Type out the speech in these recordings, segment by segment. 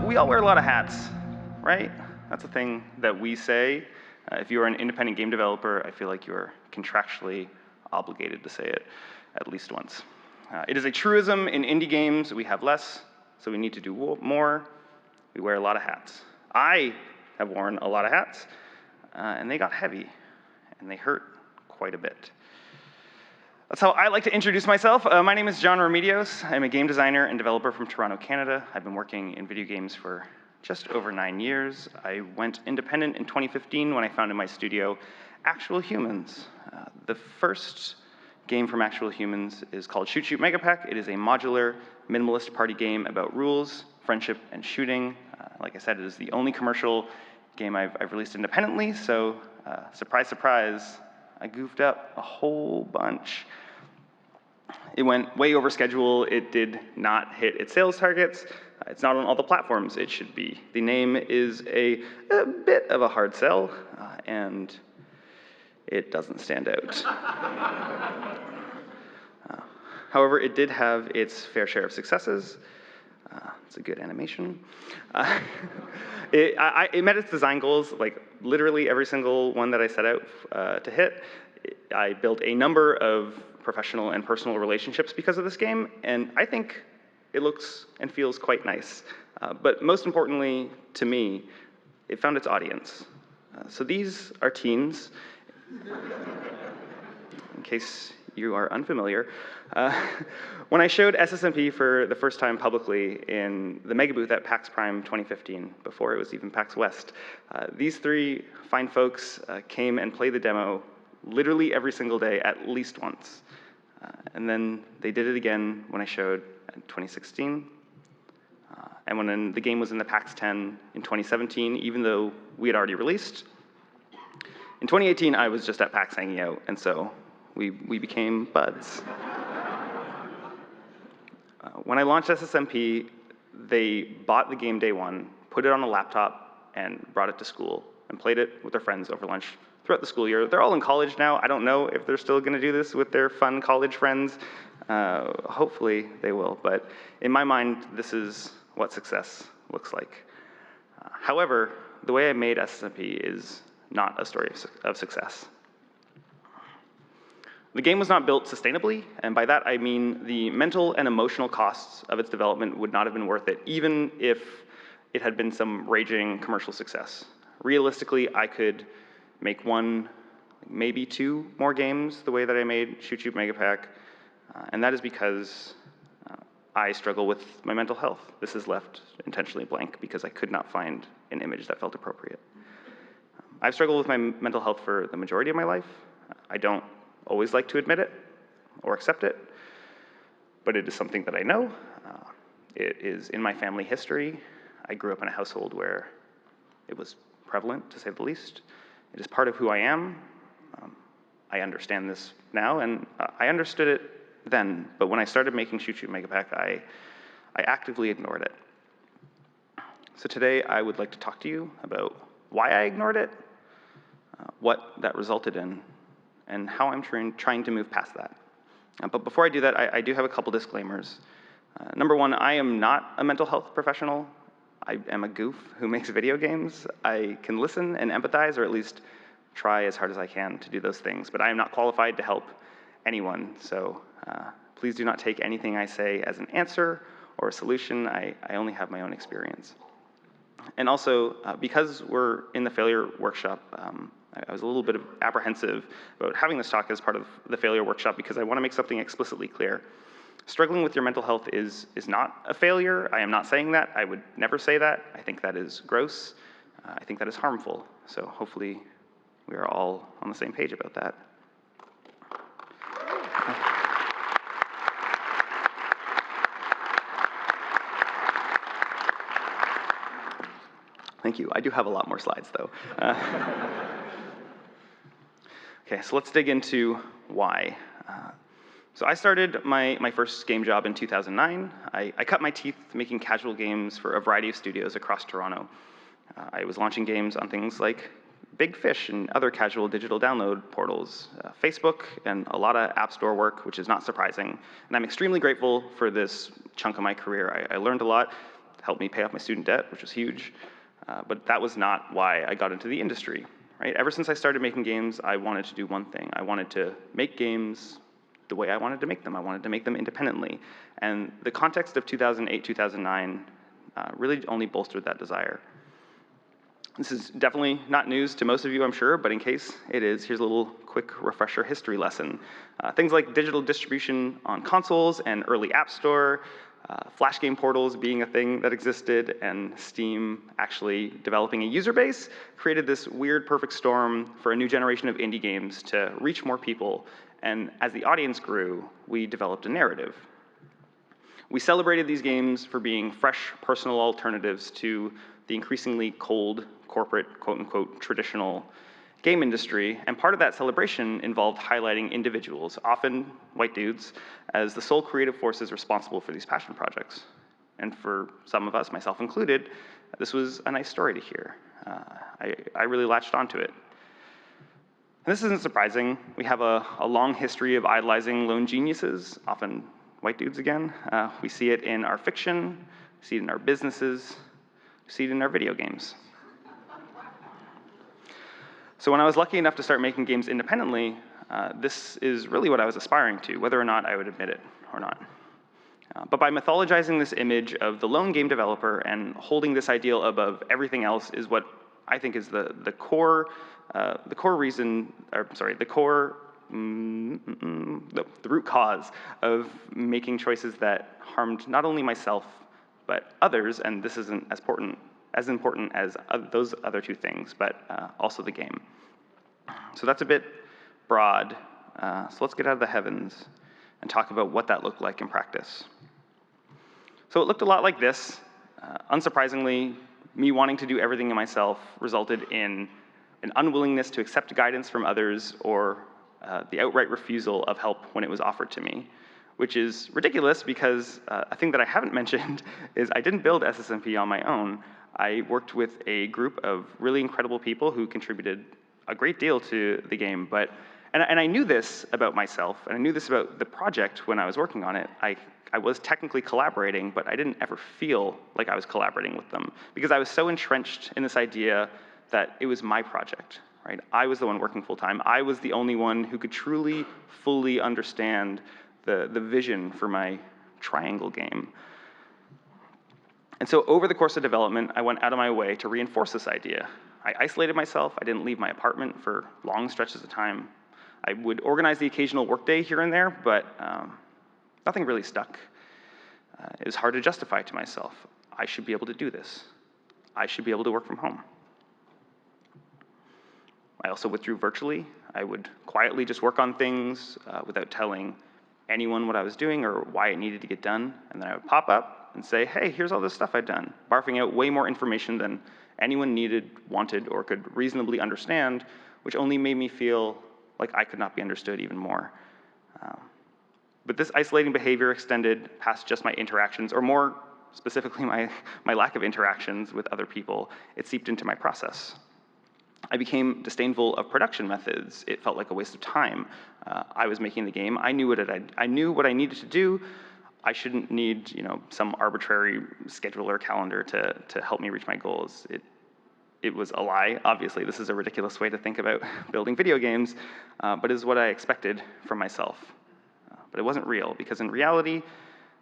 we all wear a lot of hats, right? That's a thing that we say. If you are an independent game developer, I feel like you are contractually obligated to say it at least once. It is a truism in indie games. We have less, so we need to do more. We wear a lot of hats. I have worn a lot of hats, and they got heavy, and they hurt quite a bit. That's how I like to introduce myself. My name is Jon Remedios. I'm a game designer and developer from Toronto, Canada. I've been working in video games for just over 9 years. I went independent in 2015 when I founded my studio, Actual Humans. The first game from Actual Humans is called Shoot Shoot Megapack. It is a modular, minimalist party game about rules, friendship, and shooting. Like I said, it is the only commercial game I've released independently, so surprise, surprise, I goofed up a whole bunch. It went way over schedule. It did not hit its sales targets. It's not on all the platforms it should be. The name is a bit of a hard sell, and it doesn't stand out. However, it did have its fair share of successes. It's a good animation. It met its design goals, like literally every single one that I set out to hit. I built a number of professional and personal relationships because of this game, and I think it looks and feels quite nice. But most importantly, to me, it found its audience. So these are teens. In case you are unfamiliar, when I showed SSMP for the first time publicly in the mega booth at PAX Prime 2015, before it was even PAX West, these three fine folks came and played the demo literally every single day, at least once. And then they did it again when I showed in 2016, and when the game was in the PAX 10 in 2017, even though we had already released. In 2018, I was just at PAX hanging out, and so we became buds. When I launched SSMP, they bought the game day one, put it on a laptop, and brought it to school, and played it with their friends over lunch throughout the school year. They're all in college now. I don't know if they're still gonna do this with their fun college friends. Hopefully they will, but in my mind, this is what success looks like. However, the way I made SSMP is not a story of success. The game was not built sustainably, and by that I mean the mental and emotional costs of its development would not have been worth it, even if it had been some raging commercial success. Realistically, I could make one, maybe two more games the way that I made Shoot Shoot Megapack, and that is because I struggle with my mental health. This is left intentionally blank because I could not find an image that felt appropriate. I've struggled with my mental health for the majority of my life. I don't always like to admit it or accept it, but it is something that I know. It is in my family history. I grew up in a household where it was prevalent, to say the least. It is part of who I am. I understand this now, and I understood it then, but when I started making Shoot Shoot Megapack, I actively ignored it. So today, I would like to talk to you about why I ignored it, what that resulted in, and how I'm trying to move past that. But before I do that, I do have a couple disclaimers. Number one, I am not a mental health professional. I am a goof who makes video games. I can listen and empathize, or at least try as hard as I can to do those things, but I am not qualified to help anyone, so please do not take anything I say as an answer or a solution. I only have my own experience. And also, because we're in the failure workshop, I was a little bit apprehensive about having this talk as part of the failure workshop because I want to make something explicitly clear. Struggling with your mental health is not a failure. I am not saying that. I would never say that. I think that is gross. I think that is harmful. So hopefully we are all on the same page about that. Thank you. I do have a lot more slides, though. Okay, so let's dig into why. So I started my first game job in 2009. I cut my teeth making casual games for a variety of studios across Toronto. I was launching games on things like Big Fish and other casual digital download portals, Facebook, and a lot of App Store work, which is not surprising. And I'm extremely grateful for this chunk of my career. I learned a lot, helped me pay off my student debt, which was huge. But that was not why I got into the industry, right? Ever since I started making games, I wanted to do one thing. I wanted to make games the way I wanted to make them. I wanted to make them independently. And the context of 2008, 2009 really only bolstered that desire. This is definitely not news to most of you, I'm sure, but in case it is, here's a little quick refresher history lesson. Things like digital distribution on consoles and early App Store, Flash game portals being a thing that existed, and Steam actually developing a user base created this weird perfect storm for a new generation of indie games to reach more people. And as the audience grew, we developed a narrative. We celebrated these games for being fresh, personal alternatives to the increasingly cold, corporate, quote-unquote, traditional game industry, and part of that celebration involved highlighting individuals, often white dudes, as the sole creative forces responsible for these passion projects. And for some of us, myself included, this was a nice story to hear. I really latched onto it. And this isn't surprising. We have a long history of idolizing lone geniuses, often white dudes again. We see it in our fiction, we see it in our businesses, we see it in our video games. So when I was lucky enough to start making games independently, this is really what I was aspiring to, whether or not I would admit it or not. But by mythologizing this image of the lone game developer and holding this ideal above everything else is what I think is the root cause of making choices that harmed not only myself, but others, and this isn't as important as those other two things, but also the game. So that's a bit broad, so let's get out of the heavens and talk about what that looked like in practice. So it looked a lot like this. Unsurprisingly, me wanting to do everything myself resulted in an unwillingness to accept guidance from others or the outright refusal of help when it was offered to me, which is ridiculous because a thing that I haven't mentioned is I didn't build SSMP on my own. I worked with a group of really incredible people who contributed a great deal to the game, and I knew this about myself, and I knew this about the project when I was working on it. I was technically collaborating, but I didn't ever feel like I was collaborating with them because I was so entrenched in this idea that it was my project, right? I was the one working full-time. I was the only one who could truly, fully understand the vision for my triangle game. And so over the course of development, I went out of my way to reinforce this idea. I isolated myself. I didn't leave my apartment for long stretches of time. I would organize the occasional workday here and there, but nothing really stuck. It was hard to justify to myself. I should be able to do this. I should be able to work from home. I also withdrew virtually. I would quietly just work on things without telling anyone what I was doing or why it needed to get done. And then I would pop up and say, hey, here's all this stuff I've done, barfing out way more information than anyone needed, wanted, or could reasonably understand, which only made me feel like I could not be understood even more. But this isolating behavior extended past just my interactions, or more specifically my lack of interactions with other people. It seeped into my process. I became disdainful of production methods. It felt like a waste of time. I was making the game. I knew what I needed to do. I shouldn't need, some arbitrary scheduler calendar to help me reach my goals. It was a lie. Obviously, this is a ridiculous way to think about building video games, but is what I expected from myself. But it wasn't real, because in reality,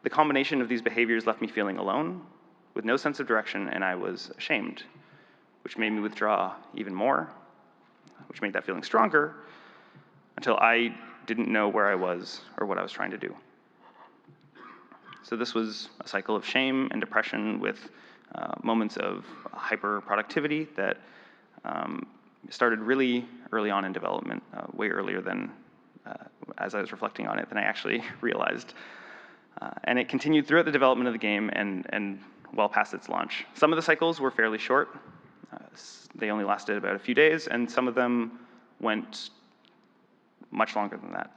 the combination of these behaviors left me feeling alone, with no sense of direction, and I was ashamed, which made me withdraw even more, which made that feeling stronger, until I didn't know where I was or what I was trying to do. So this was a cycle of shame and depression with moments of hyper-productivity that started really early on in development, way earlier than, as I was reflecting on it, than I actually realized. And it continued throughout the development of the game and well past its launch. Some of the cycles were fairly short. They only lasted about a few days, and some of them went much longer than that.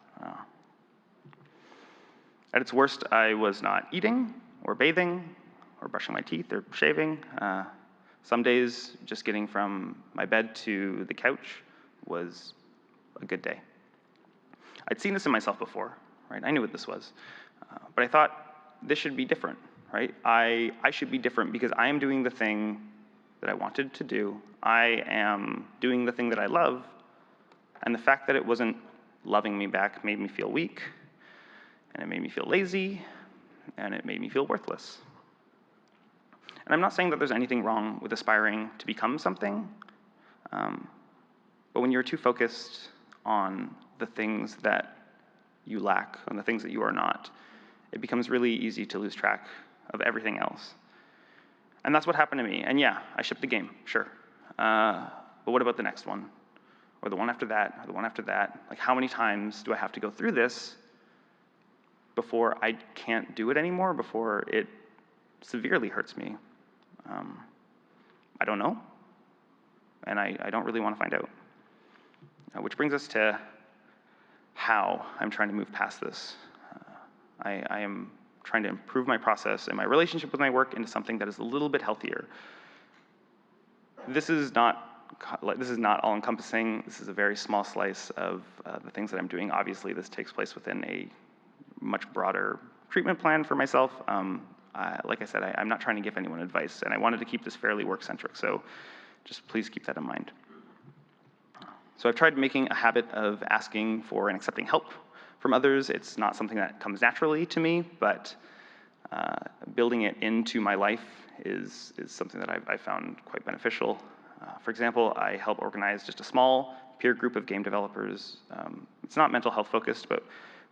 At its worst, I was not eating or bathing or brushing my teeth or shaving. Some days, just getting from my bed to the couch was a good day. I'd seen this in myself before, right? I knew what this was. But I thought, this should be different. right? I should be different because I am doing the thing that I wanted to do. I am doing the thing that I love, and the fact that it wasn't loving me back made me feel weak, and it made me feel lazy, and it made me feel worthless. And I'm not saying that there's anything wrong with aspiring to become something, but when you're too focused on the things that you lack, on the things that you are not, it becomes really easy to lose track of everything else. And that's what happened to me. And yeah, I shipped the game, sure. But what about the next one? Or the one after that, or the one after that? Like, how many times do I have to go through this before I can't do it anymore, before it severely hurts me? I don't know, and I don't really want to find out. Which brings us to how I'm trying to move past this. I am trying to improve my process and my relationship with my work into something that is a little bit healthier. This is not all-encompassing. This is a very small slice of the things that I'm doing. Obviously, this takes place within a much broader treatment plan for myself. Like I said, I'm not trying to give anyone advice, and I wanted to keep this fairly work-centric, so just please keep that in mind. So I've tried making a habit of asking for and accepting help from others. It's not something that comes naturally to me, but building it into my life is something that I've found quite beneficial. For example, I help organize just a small peer group of game developers. It's not mental health focused, but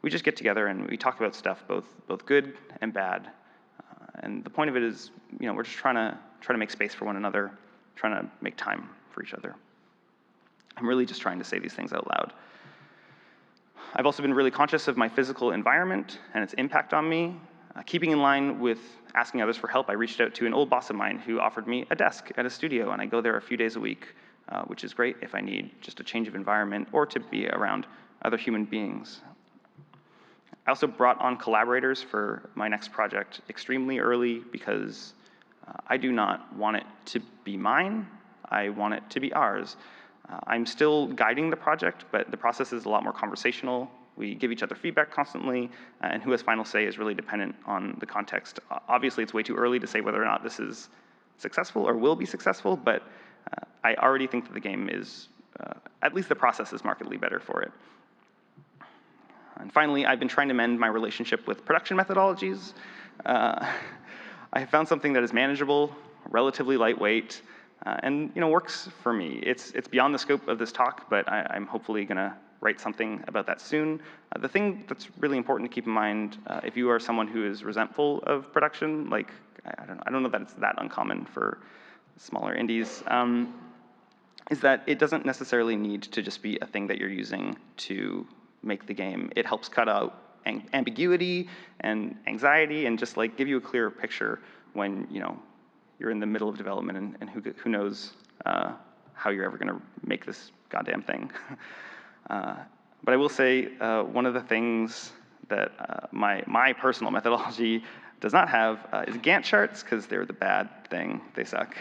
we just get together and we talk about stuff, both good and bad. And the point of it is, we're just trying to make space for one another, trying to make time for each other. I'm really just trying to say these things out loud. I've also been really conscious of my physical environment and its impact on me. Keeping in line with asking others for help, I reached out to an old boss of mine who offered me a desk at a studio, and I go there a few days a week, which is great if I need just a change of environment or to be around other human beings. I also brought on collaborators for my next project extremely early because I do not want it to be mine. I want it to be ours. I'm still guiding the project, but the process is a lot more conversational. We give each other feedback constantly, and who has final say is really dependent on the context. Obviously, it's way too early to say whether or not this is successful or will be successful, but I already think that the game is, at least the process is markedly better for it. And finally, I've been trying to mend my relationship with production methodologies. I have found something that is manageable, relatively lightweight, and works for me. It's beyond the scope of this talk, but I'm hopefully going to write something about that soon. The thing that's really important to keep in mind, if you are someone who is resentful of production, like I don't know that it's that uncommon for smaller indies, is that it doesn't necessarily need to just be a thing that you're using to make the game. It helps cut out ambiguity and anxiety and just give you a clearer picture when you're in the middle of development and who knows how you're ever going to make this goddamn thing. But I will say one of the things that my personal methodology does not have is Gantt charts, because they're the bad thing. They suck.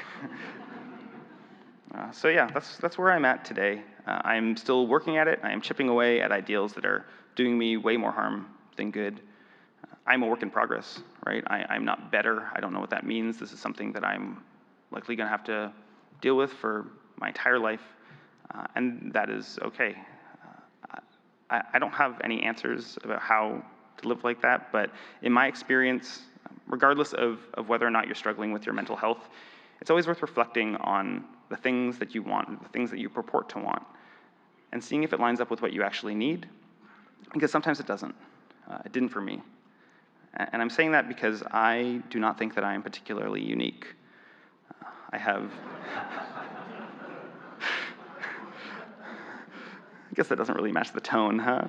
So yeah, that's where I'm at today. I'm still working at it. I am chipping away at ideals that are doing me way more harm than good. I'm a work in progress, right? I'm not better. I don't know what that means. This is something that I'm likely going to have to deal with for my entire life, and that is okay. I don't have any answers about how to live like that, but in my experience, regardless of whether or not you're struggling with your mental health, it's always worth reflecting on the things that you want, the things that you purport to want, and seeing if it lines up with what you actually need, because sometimes it doesn't. It didn't for me. And I'm saying that because I do not think that I am particularly unique. I have... I guess that doesn't really match the tone, huh?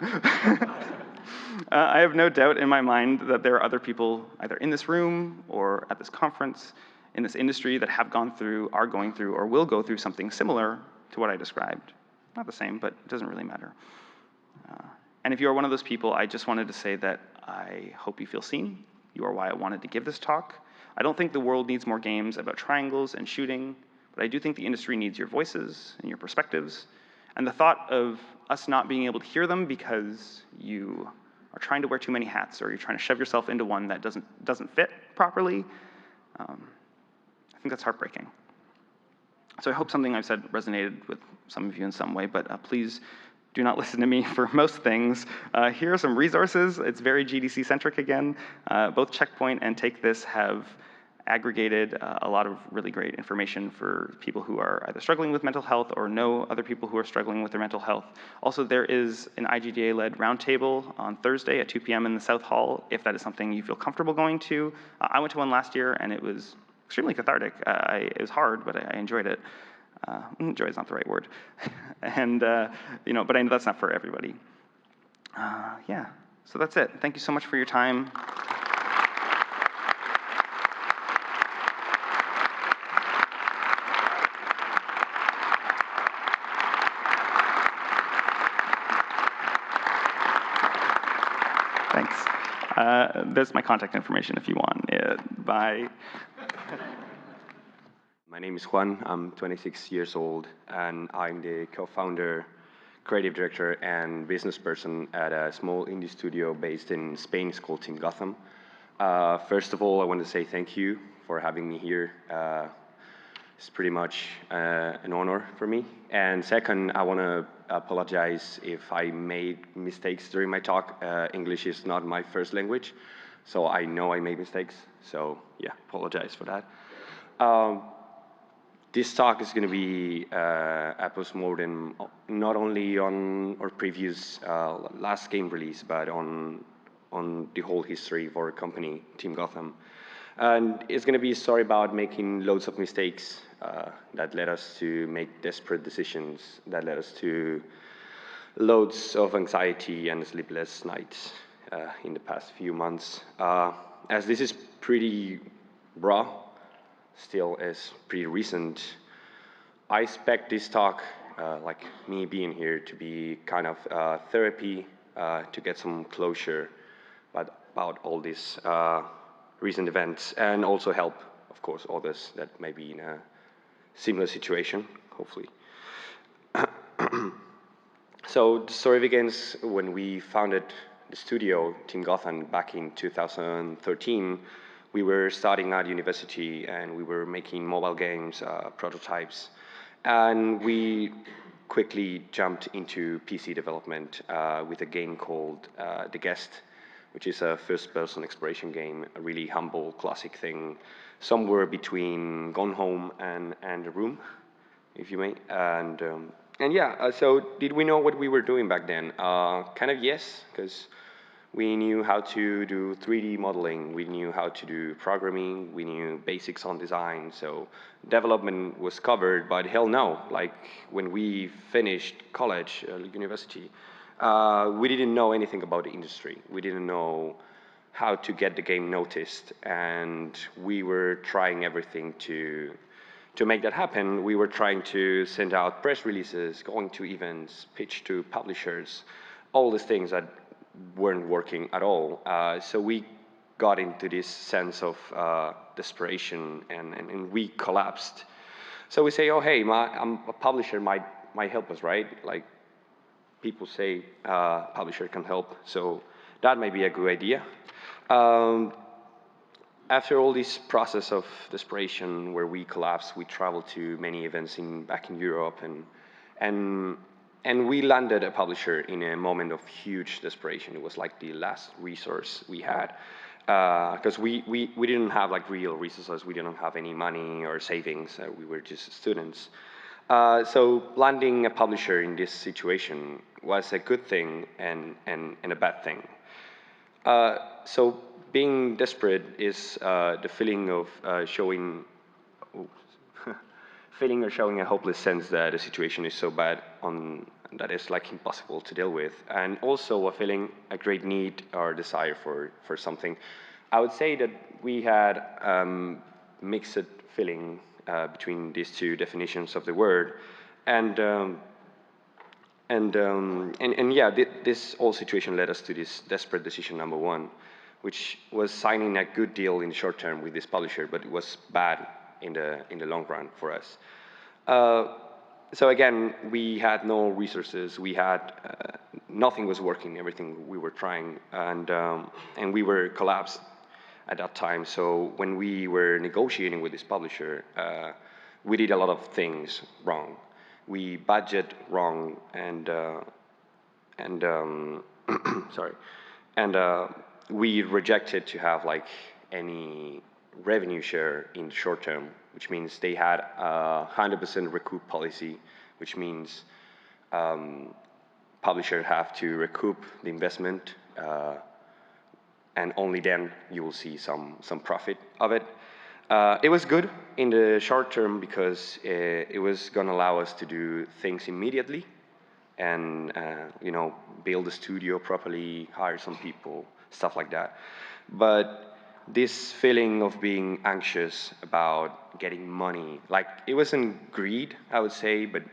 I have no doubt in my mind that there are other people either in this room or at this conference in this industry that have gone through, are going through, or will go through something similar to what I described. Not the same, but it doesn't really matter. And if you are one of those people, I just wanted to say that I hope you feel seen. You are why I wanted to give this talk. I don't think the world needs more games about triangles and shooting, but I do think the industry needs your voices and your perspectives. And the thought of us not being able to hear them because you are trying to wear too many hats, or you're trying to shove yourself into one that doesn't fit properly, I think that's heartbreaking. So I hope something I've said resonated with some of you in some way, but please do not listen to me for most things. Here are some resources. It's very GDC-centric again. Both Checkpoint and Take This have aggregated a lot of really great information for people who are either struggling with mental health or know other people who are struggling with their mental health. Also, there is an IGDA-led roundtable on Thursday at 2 p.m. in the South Hall, if that is something you feel comfortable going to. I went to one last year, and it was extremely cathartic. It was hard, but I enjoyed it. Enjoy is not the right word. And, but I know that's not for everybody. Yeah, so that's it. Thank you so much for your time. Thanks. There's my contact information if you want. Bye. My name is Juan. I'm 26 years old, and I'm the co-founder, creative director, and business person at a small indie studio based in Spain. It's called Team Gotham. First of all, I want to say thank you for having me here. It's pretty much an honor for me. And second, I want to apologize if I made mistakes during my talk. English is not my first language, so I know I made mistakes. So yeah, apologize for that. This talk is going to be a post-mortem not only on our previous last game release, but on the whole history of our company, Team Gotham. And it's going to be a story about making loads of mistakes that led us to make desperate decisions, that led us to loads of anxiety and sleepless nights in the past few months. As this is pretty raw, still is pretty recent, I expect this talk, like me being here, to be kind of therapy to get some closure about all these recent events, and also help, of course, others that may be in a similar situation, hopefully. So the story begins when we founded the studio, Team Gotham, back in 2013. We were starting at university, and we were making mobile games, prototypes, and we quickly jumped into PC development with a game called The Guest, which is a first-person exploration game, a really humble, classic thing, somewhere between Gone Home and The Room, if you may. And yeah, so did we know what we were doing back then? Kind of yes, because we knew how to do 3D modeling, we knew how to do programming, we knew basics on design, so development was covered, but hell no. Like, when we finished college, university, we didn't know anything about the industry. We didn't know how to get the game noticed, and we were trying everything to make that happen. We were trying to send out press releases, going to events, pitch to publishers, all these things that weren't working at all. So we got into this sense of desperation, and we collapsed. So we say, oh, hey, a publisher might help us, right? Like, people say publisher can help, so that may be a good idea. After all this process of desperation where we collapsed, we traveled to many events back in Europe, and we landed a publisher in a moment of huge desperation. It was like the last resource we had, because we didn't have like real resources. We didn't have any money or savings. We were just students. So landing a publisher in this situation was a good thing and a bad thing. So being desperate is the feeling of showing a hopeless sense that the situation is so bad that it's like impossible to deal with, and also a great need or desire for something. I would say that we had mixed feeling between these two definitions of the word, and yeah, this whole situation led us to this desperate decision number one, which was signing a good deal in the short term with this publisher, but it was bad in the long run for us. so again, we had no resources. We had nothing was working. Everything we were trying, and we were collapsed at that time. So when we were negotiating with this publisher, we did a lot of things wrong. We budget wrong, and sorry, and we rejected to have like any revenue share in the short term, which means they had a 100% recoup policy, which means publishers have to recoup the investment, and only then you will see some profit of it. It was good in the short term because it was going to allow us to do things immediately, and build a studio properly, hire some people, stuff like that. But this feeling of being anxious about getting money, like it wasn't greed, I would say, but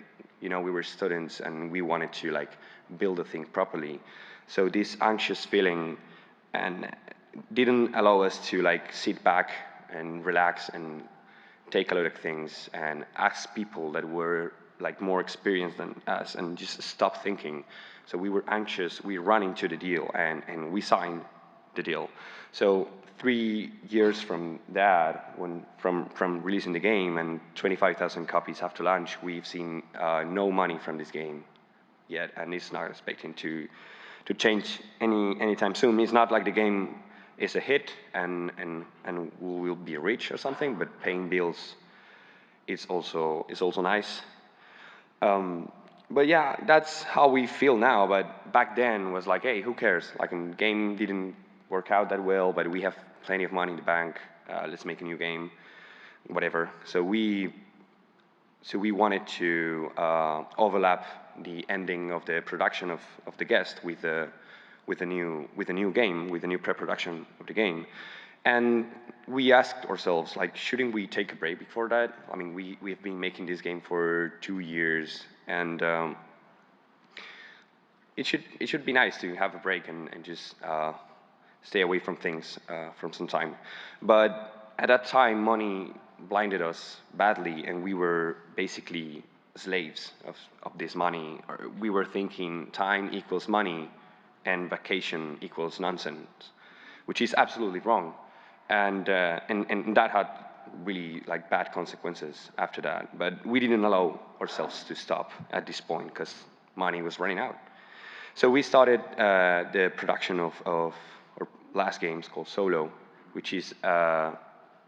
we were students and we wanted to like build a thing properly. So this anxious feeling and didn't allow us to like sit back and relax and take a look at things and ask people that were like more experienced than us and just stop thinking. So we were anxious, we ran into the deal and we signed the deal. So 3 years from that, from releasing the game and 25,000 copies after launch, we've seen no money from this game yet, and it's not expecting to change anytime soon. It's not like the game is a hit and we will be rich or something, but paying bills is also nice. But yeah, that's how we feel now. But back then was like, hey, who cares? Like, a game didn't work out that well, but we have plenty of money in the bank. Let's make a new game, whatever. So we wanted to overlap the ending of the production of the guest with a new game, with a new pre-production of the game. And we asked ourselves, like, shouldn't we take a break before that? I mean, we've been making this game for 2 years, and it should be nice to have a break and just stay away from things from some time. But at that time, money blinded us badly, and we were basically slaves of this money. We were thinking time equals money, and vacation equals nonsense, which is absolutely wrong. And that had really like bad consequences after that. But we didn't allow ourselves to stop at this point because money was running out. So we started the production of our last games called Solo, which is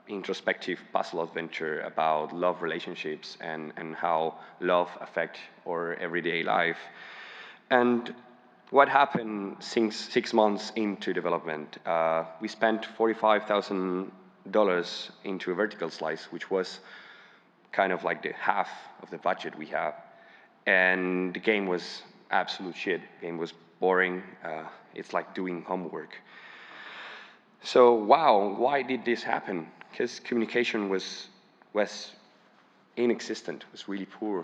introspective puzzle adventure about love relationships and how love affect our everyday life. And what happened since 6 months into development? We spent $45,000 into a vertical slice, which was kind of like the half of the budget we have. And the game was absolute shit. The game was boring. It's like doing homework. So, wow, why did this happen? Because communication was inexistent, was really poor.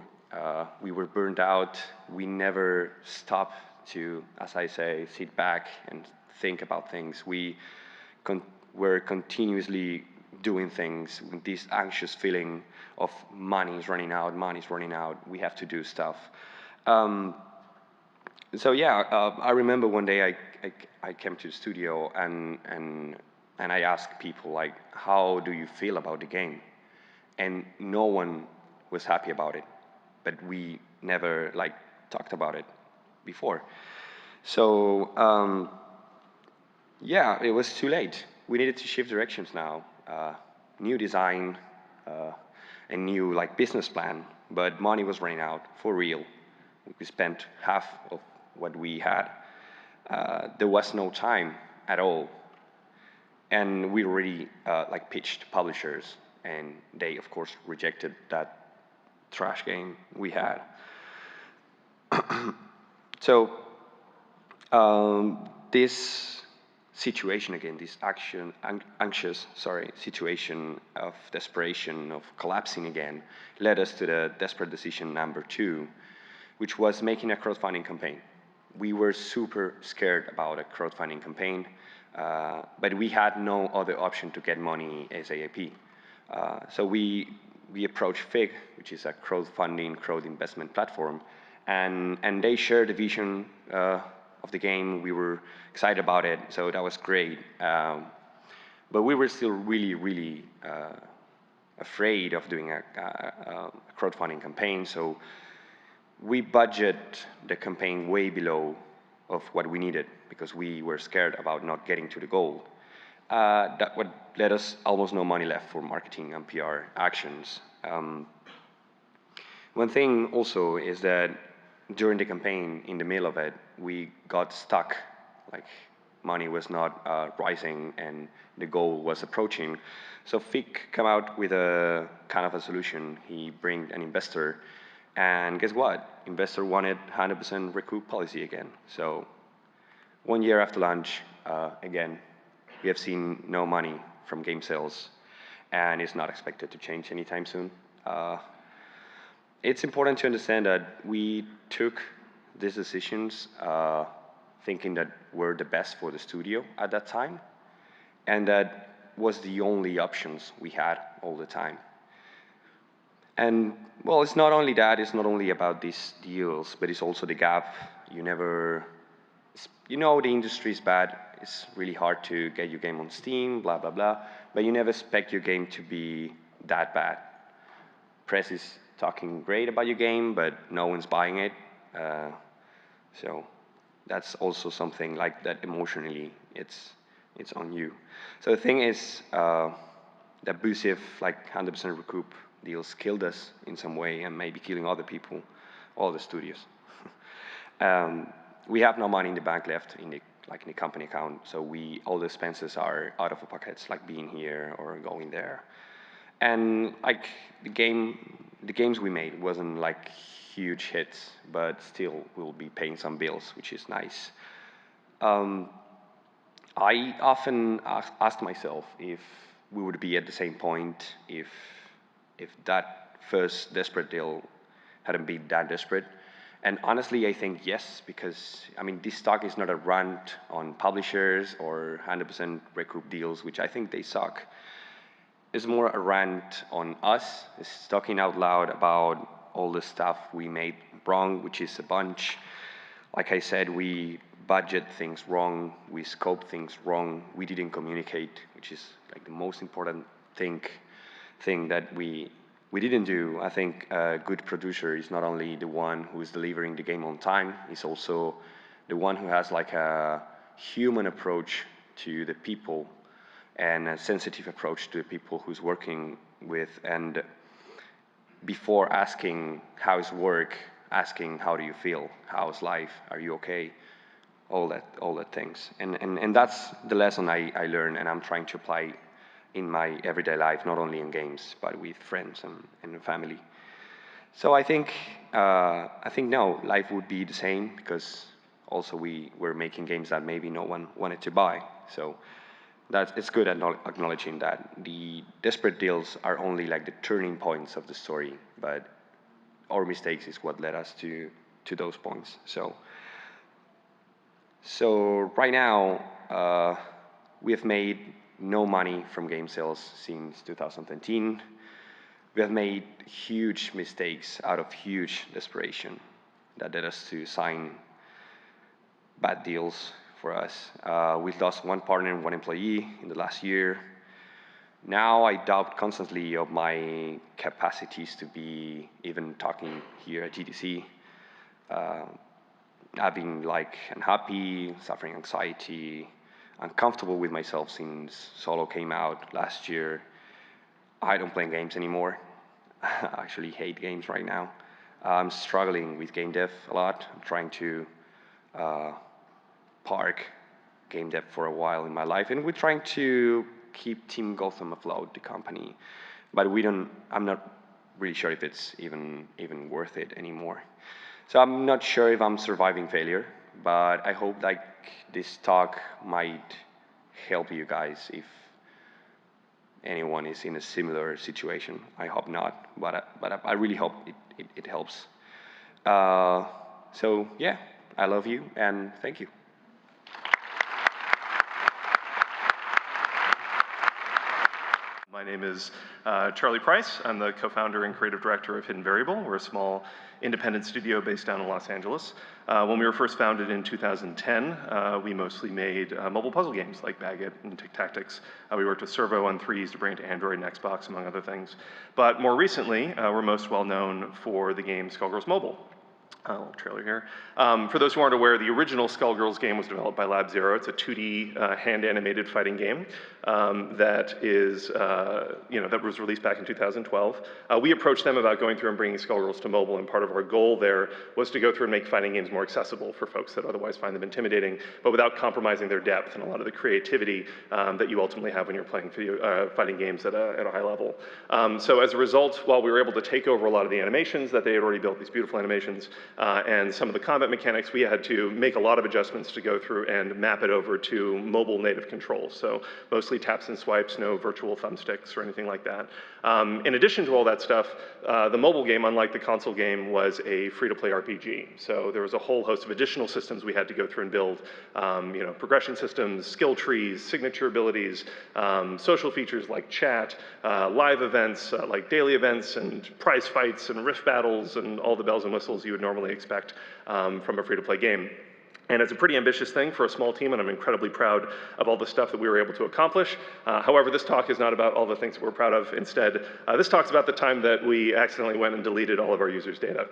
We were burned out. We never stopped to, as I say, sit back and think about things. We were continuously doing things with this anxious feeling of money's running out, we have to do stuff. So yeah, I remember one day I came to the studio and I asked people, like, how do you feel about the game? And no one was happy about it, but we never like talked about it before. So yeah, it was too late. We needed to shift directions now. New design, a new like business plan, but money was running out for real. We spent half of what we had. There was no time at all, and we already like pitched publishers, and they of course rejected that trash game we had. So this situation again, this anxious situation of desperation, of collapsing again, led us to the desperate decision number 2, which was making a crowdfunding campaign. We were super scared about a crowdfunding campaign, but we had no other option to get money ASAP. So we we approached Fig, which is a crowdfunding, crowd investment platform, and they shared the vision of the game. We were excited about it, so that was great. But we were still really afraid of doing a crowdfunding campaign, so we budget the campaign way below of what we needed because we were scared about not getting to the goal. That would let us almost no money left for marketing and PR actions. One thing also is that during the campaign, in the middle of it, we got stuck. Like, money was not rising and the goal was approaching. So Fig came out with a kind of a solution. He brought an investor, and guess what? Investor wanted 100% recoup policy again. So 1 year after launch, again, we have seen no money from game sales, and it's not expected to change anytime soon. It's important to understand that we took these decisions thinking that we're the best for the studio at that time, and that was the only options we had all the time. And well, it's not only that, it's not only about these deals, but it's also the gap. You know the industry is bad, it's really hard to get your game on Steam, blah, blah, blah, but you never expect your game to be that bad. Press is talking great about your game, but no one's buying it. So that's also something like that emotionally, it's on you. So the thing is, the abusive, like 100% recoup deals killed us in some way and maybe killing other people, all the studios. We have no money in the bank left in the company account, so all the expenses are out of the pockets, like being here or going there. And like the games we made wasn't like huge hits, but still we'll be paying some bills, which is nice. I often asked myself if we would be at the same point if that first desperate deal hadn't been that desperate. And honestly, I think yes, because I mean, this talk is not a rant on publishers or 100% recoup deals, which I think they suck. It's more a rant on us. It's talking out loud about all the stuff we made wrong, which is a bunch. Like I said, we budget things wrong, we scope things wrong, we didn't communicate, which is like the most important thing that we didn't do. I think a good producer is not only the one who is delivering the game on time, he's also the one who has like a human approach to the people and a sensitive approach to the people who's working with, and before asking how's work, asking how do you feel, how's life, are you okay, all that things. And that's the lesson I learned, and I'm trying to apply in my everyday life, not only in games, but with friends and family. So I think now life would be the same, because also we were making games that maybe no one wanted to buy. So it's good at acknowledging that the desperate deals are only like the turning points of the story, but our mistakes is what led us to those points. So right now, we have made no money from game sales since 2013. We have made huge mistakes out of huge desperation that led us to sign bad deals for us. We lost one partner and one employee in the last year. Now I doubt constantly of my capacities to be even talking here at GDC. I've been like unhappy, suffering anxiety, uncomfortable with myself since Solo came out last year. I don't play games anymore. I actually hate games right now. I'm struggling with game dev a lot. I'm trying to park game dev for a while in my life, and we're trying to keep Team Gotham afloat, the company, but I'm not really sure if it's even worth it anymore. So I'm not sure if I'm surviving failure, but I hope like this talk might help you guys if anyone is in a similar situation. I hope not, but I really hope it helps. So yeah, I love you and thank you. My name is Charlie Price. I'm the co-founder and creative director of Hidden Variable. We're a small independent studio based down in Los Angeles. When we were first founded in 2010, we mostly made mobile puzzle games like Bag It and Tic Tactics. We worked with Servo on 3s to bring it to Android and Xbox, among other things. But more recently, we're most well known for the game Skullgirls Mobile. A little trailer here. For those who aren't aware, the original Skullgirls game was developed by Lab Zero. It's a 2D hand-animated fighting game that was released back in 2012. We approached them about going through and bringing Skullgirls to mobile, and part of our goal there was to go through and make fighting games more accessible for folks that otherwise find them intimidating, but without compromising their depth and a lot of the creativity that you ultimately have when you're playing fighting games at a high level. So as a result, while we were able to take over a lot of the animations that they had already built, these beautiful animations, and some of the combat mechanics, we had to make a lot of adjustments to go through and map it over to mobile native controls. So mostly taps and swipes, no virtual thumbsticks or anything like that. In addition to all that stuff, the mobile game, unlike the console game, was a free-to-play RPG. So there was a whole host of additional systems we had to go through and build, progression systems, skill trees, signature abilities, social features like chat, live events like daily events and prize fights and rift battles and all the bells and whistles you would normally expect from a free-to-play game. And it's a pretty ambitious thing for a small team, and I'm incredibly proud of all the stuff that we were able to accomplish. However, this talk is not about all the things that we're proud of. Instead, this talk's about the time that we accidentally went and deleted all of our users' data.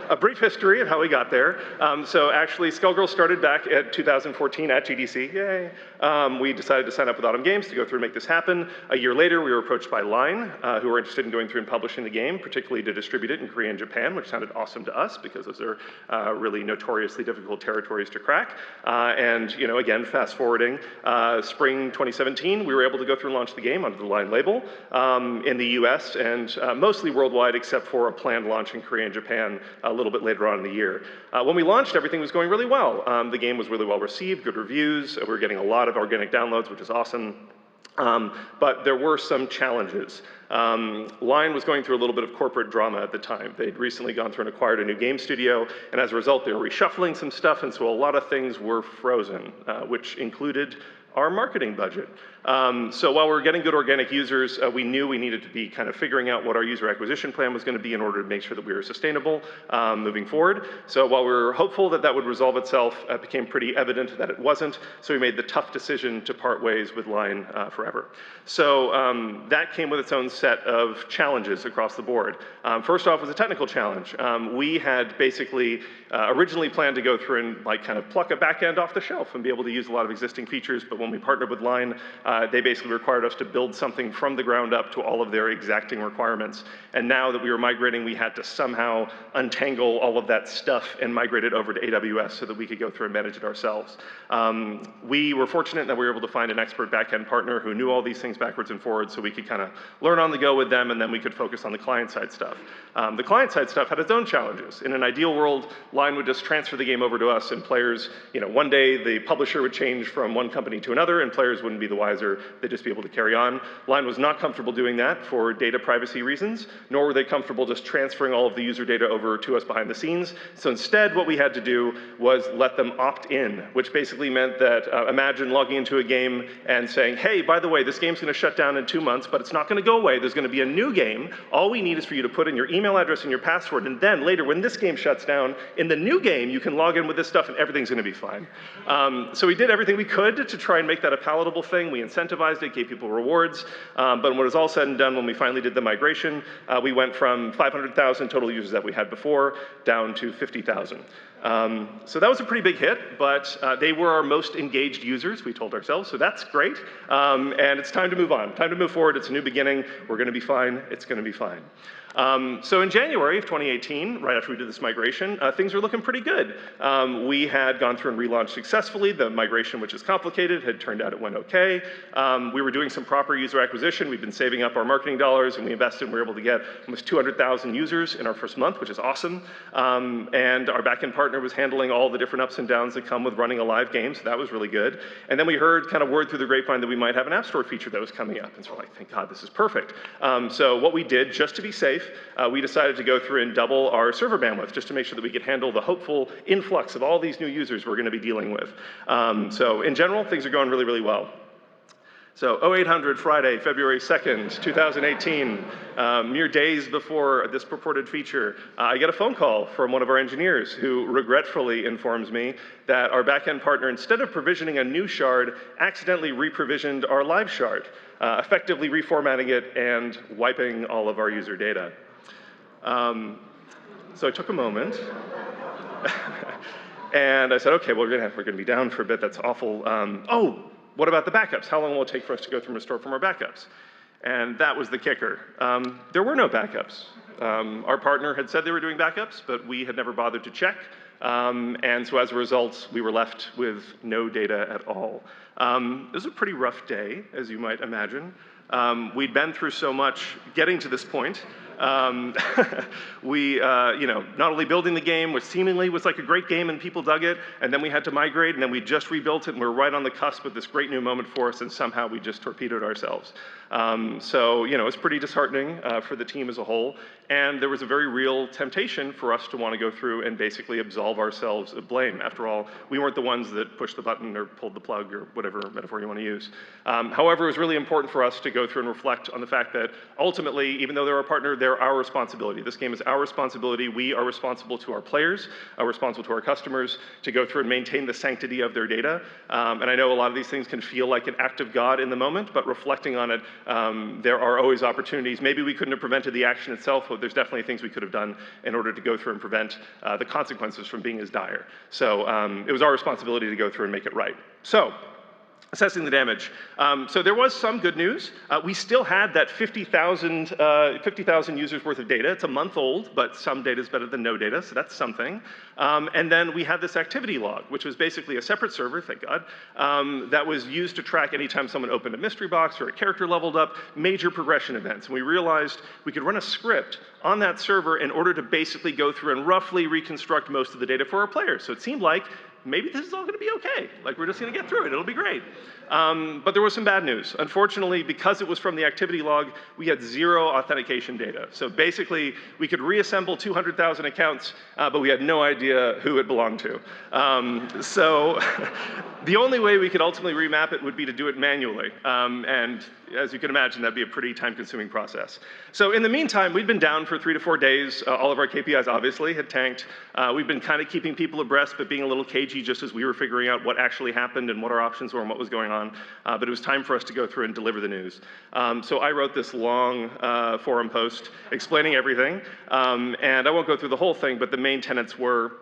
A brief history of how we got there. So actually, Skullgirls started back at 2014 at GDC. Yay. We decided to sign up with Autumn Games to go through and make this happen. A year later, we were approached by Line, who were interested in going through and publishing the game, particularly to distribute it in Korea and Japan, which sounded awesome to us because those are really notoriously difficult territories to crack. Again, fast forwarding, spring 2017, we were able to go through and launch the game under the Line label in the US and mostly worldwide, except for a planned launch in Korea and Japan a little bit later on in the year. When we launched, everything was going really well. The game was really well received, good reviews. We were getting a lot of organic downloads, which is awesome. But there were some challenges. Line was going through a little bit of corporate drama at the time. They'd recently gone through and acquired a new game studio, and as a result, they were reshuffling some stuff, and so a lot of things were frozen, which included our marketing budget. So while we were getting good organic users, we knew we needed to be kind of figuring out what our user acquisition plan was going to be in order to make sure that we were sustainable moving forward. So while we were hopeful that that would resolve itself, it became pretty evident that it wasn't. So we made the tough decision to part ways with Line forever. So that came with its own set of challenges across the board. First off was a technical challenge. We had basically originally planned to go through and kind of pluck a back end off the shelf and be able to use a lot of existing features, but when we partnered with Line, they basically required us to build something from the ground up to all of their exacting requirements. And now that we were migrating, we had to somehow untangle all of that stuff and migrate it over to AWS so that we could go through and manage it ourselves. We were fortunate that we were able to find an expert back-end partner who knew all these things backwards and forwards, so we could kind of learn on the go with them, and then we could focus on the client-side stuff. The client-side stuff had its own challenges. In an ideal world, Line would just transfer the game over to us, and players, one day the publisher would change from one company to another, and players wouldn't be the wiser. They'd just be able to carry on. Line was not comfortable doing that for data privacy reasons, nor were they comfortable just transferring all of the user data over to us behind the scenes. So instead, what we had to do was let them opt in, which basically meant that imagine logging into a game and saying, hey, by the way, this game's going to shut down in 2 months, but it's not going to go away. There's going to be a new game. All we need is for you to put in your email address and your password, and then later, when this game shuts down, in the new game, you can log in with this stuff and everything's going to be fine. So we did everything we could to try and make that a palatable thing. We incentivized it, gave people rewards, but when it was all said and done, when we finally did the migration, we went from 500,000 total users that we had before down to 50,000. So that was a pretty big hit, but they were our most engaged users, we told ourselves, so that's great. And it's time to move on, time to move forward. It's a new beginning. We're going to be fine. It's going to be fine. So in January of 2018, right after we did this migration, things were looking pretty good. We had gone through and relaunched successfully. The migration, which is complicated, had turned out it went okay. We were doing some proper user acquisition. We've been saving up our marketing dollars, and we invested, and we were able to get almost 200,000 users in our first month, which is awesome. And our backend partner was handling all the different ups and downs that come with running a live game, so that was really good. And then we heard kind of word through the grapevine that we might have an App Store feature that was coming up, and so we're like, thank God, this is perfect. So what we did, just to be safe, we decided to go through and double our server bandwidth just to make sure that we could handle the hopeful influx of all these new users we're going to be dealing with. So in general, things are going really, really well. So 0800 Friday, February 2nd, 2018, mere days before this purported feature, I get a phone call from one of our engineers who regretfully informs me that our backend partner, instead of provisioning a new shard, accidentally reprovisioned our live shard, effectively reformatting it and wiping all of our user data. So I took a moment. And I said, okay, well, we're gonna be down for a bit, that's awful. Oh, what about the backups? How long will it take for us to go through and restore from our backups? And that was the kicker. There were no backups. Our partner had said they were doing backups, but we had never bothered to check. And so as a result, we were left with no data at all. It was a pretty rough day, as you might imagine. We'd been through so much getting to this point. We, not only building the game, which seemingly was like a great game and people dug it, and then we had to migrate, and then we just rebuilt it, and we're right on the cusp of this great new moment for us, and somehow we just torpedoed ourselves. It was pretty disheartening for the team as a whole, and there was a very real temptation for us to want to go through and basically absolve ourselves of blame. After all, we weren't the ones that pushed the button or pulled the plug or whatever metaphor you want to use. However, it was really important for us to go through and reflect on the fact that ultimately, even though they're our partner, they're our responsibility. This game is our responsibility. We are responsible to our players, are responsible to our customers to go through and maintain the sanctity of their data. And I know a lot of these things can feel like an act of God in the moment, but reflecting on it, there are always opportunities. Maybe we couldn't have prevented the action itself, but there's definitely things we could have done in order to go through and prevent the consequences from being as dire. So it was our responsibility to go through and make it right. So, assessing the damage. So there was some good news. We still had that 50,000 users worth of data. It's a month old, but some data is better than no data, so that's something. And then we had this activity log, which was basically a separate server, thank God, that was used to track anytime someone opened a mystery box or a character leveled up, major progression events. And we realized we could run a script on that server in order to basically go through and roughly reconstruct most of the data for our players. So it seemed like maybe this is all gonna be okay. Like, we're just gonna get through it, it'll be great. But there was some bad news. Unfortunately, because it was from the activity log, we had 0 authentication data. So basically, we could reassemble 200,000 accounts, but we had no idea who it belonged to. So the only way we could ultimately remap it would be to do it manually. And as you can imagine, that'd be a pretty time-consuming process. So in the meantime, we'd been down for 3 to 4 days. All of our KPIs obviously had tanked. We've been kind of keeping people abreast, but being a little cagey just as we were figuring out what actually happened and what our options were and what was going on. But it was time for us to go through and deliver the news. So I wrote this long forum post explaining everything. And I won't go through the whole thing, but the main tenets were,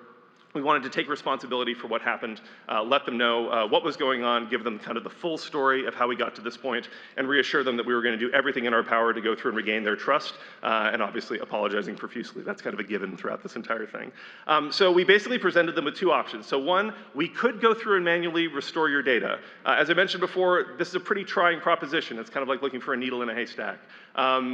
we wanted to take responsibility for what happened, let them know what was going on, give them kind of the full story of how we got to this point, and reassure them that we were going to do everything in our power to go through and regain their trust, and obviously apologizing profusely. That's kind of a given throughout this entire thing. So we basically presented them with 2 options. So one, we could go through and manually restore your data. As I mentioned before, this is a pretty trying proposition. It's kind of like looking for a needle in a haystack.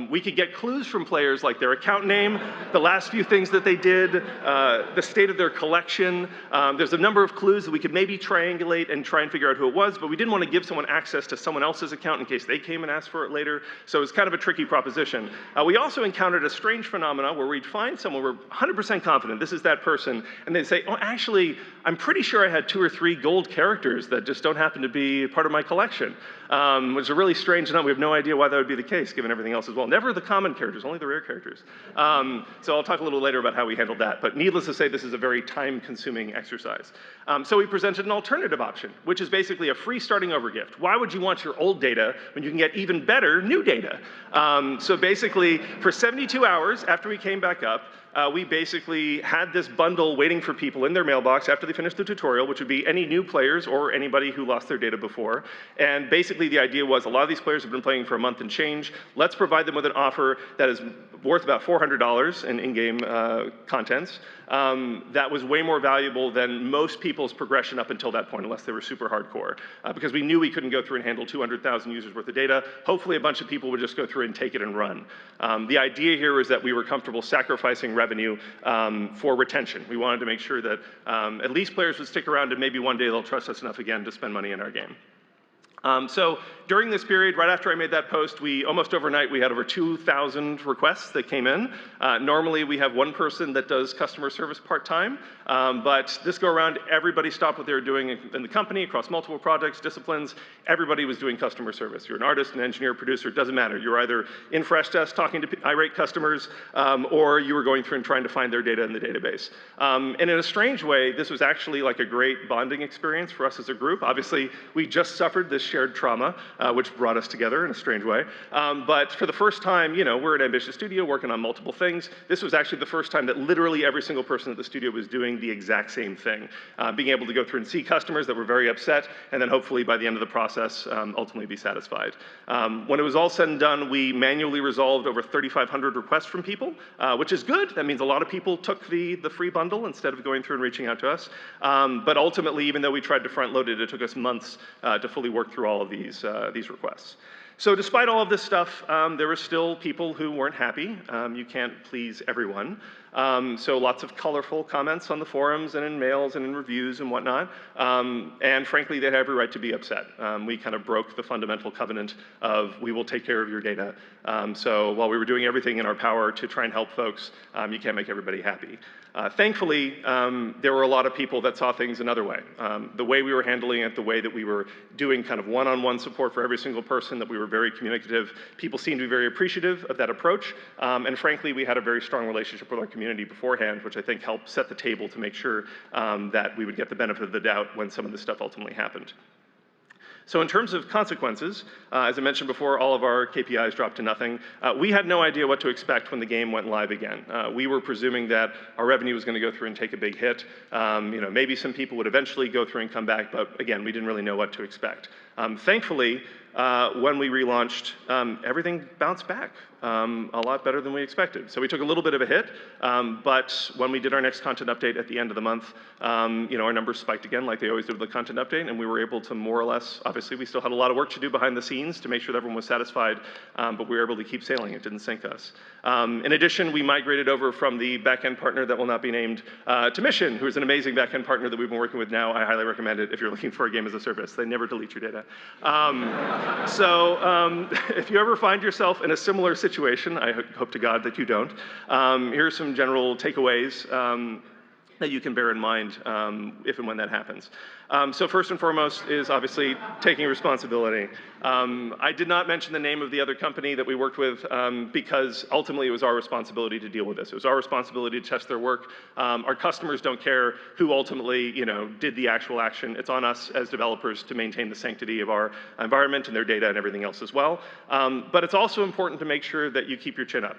We could get clues from players like their account name, the last few things that they did, the state of their collection. There's a number of clues that we could maybe triangulate and try and figure out who it was, but we didn't want to give someone access to someone else's account in case they came and asked for it later. So it's kind of a tricky proposition. We also encountered a strange phenomena where we'd find someone, we're 100% confident this is that person, and they'd say, oh, actually, I'm pretty sure I had 2 or 3 gold characters that just don't happen to be part of my collection, which is a really strange number. We have no idea why that would be the case, given everything else as well. Never the common characters, only the rare characters. So I'll talk a little later about how we handled that, but needless to say, this is a very time-consuming exercise. So we presented an alternative option, which is basically a free starting over gift. Why would you want your old data when you can get even better new data? So basically, for 72 hours after we came back up, we basically had this bundle waiting for people in their mailbox after they finished the tutorial, which would be any new players or anybody who lost their data before. And basically the idea was a lot of these players have been playing for a month and change. Let's provide them with an offer that is worth about $400 in in-game contents. That was way more valuable than most people's progression up until that point, unless they were super hardcore. Because we knew we couldn't go through and handle 200,000 users worth of data. Hopefully a bunch of people would just go through and take it and run. The idea here was that we were comfortable sacrificing revenue for retention. We wanted to make sure that at least players would stick around and maybe one day they'll trust us enough again to spend money in our game. So during this period, right after I made that post, almost overnight, we had over 2,000 requests that came in. Normally, we have one person that does customer service part-time, but this go around, everybody stopped what they were doing in the company across multiple projects, disciplines. Everybody was doing customer service. You're an artist, an engineer, producer, it doesn't matter. You're either in Freshdesk talking to irate customers, or you were going through and trying to find their data in the database. And in a strange way, this was actually like a great bonding experience for us as a group. Obviously, we just suffered this shared trauma, which brought us together in a strange way. But for the first time, we're an ambitious studio working on multiple things. This was actually the first time that literally every single person at the studio was doing the exact same thing. Being able to go through and see customers that were very upset, and then hopefully by the end of the process, ultimately be satisfied. When it was all said and done, we manually resolved over 3,500 requests from people, which is good. That means a lot of people took the free bundle instead of going through and reaching out to us. But ultimately, even though we tried to front load it, it took us months to fully work through all of these requests. So despite all of this stuff, there were still people who weren't happy. You can't please everyone. So lots of colorful comments on the forums and in mails and in reviews and whatnot. And frankly, they had every right to be upset. We kind of broke the fundamental covenant of we will take care of your data. So while we were doing everything in our power to try and help folks, you can't make everybody happy. Thankfully, there were a lot of people that saw things another way. The way we were handling it, the way that we were doing kind of one-on-one support for every single person, that we were very communicative, people seemed to be very appreciative of that approach. And frankly, we had a very strong relationship with our community beforehand, which I think helped set the table to make sure that we would get the benefit of the doubt when some of this stuff ultimately happened. So in terms of consequences, as I mentioned before, all of our KPIs dropped to nothing. We had no idea what to expect when the game went live again. We were presuming that our revenue was going to go through and take a big hit. Maybe some people would eventually go through and come back, but again, we didn't really know what to expect. Thankfully, when we relaunched, everything bounced back a lot better than we expected. So we took a little bit of a hit, but when we did our next content update at the end of the month, our numbers spiked again like they always do with the content update, and we were able to more or less, obviously we still had a lot of work to do behind the scenes to make sure that everyone was satisfied, but we were able to keep sailing. It didn't sink us. In addition, we migrated over from the backend partner that will not be named to Mission, who is an amazing backend partner that we've been working with now. I highly recommend it if you're looking for a game as a service. They never delete your data. If you ever find yourself in a similar situation, I hope to God that you don't, here are some general takeaways that you can bear in mind if and when that happens. So first and foremost is obviously taking responsibility. I did not mention the name of the other company that we worked with because ultimately it was our responsibility to deal with this. It was our responsibility to test their work. Our customers don't care who ultimately did the actual action. It's on us as developers to maintain the sanctity of our environment and their data and everything else as well. But it's also important to make sure that you keep your chin up.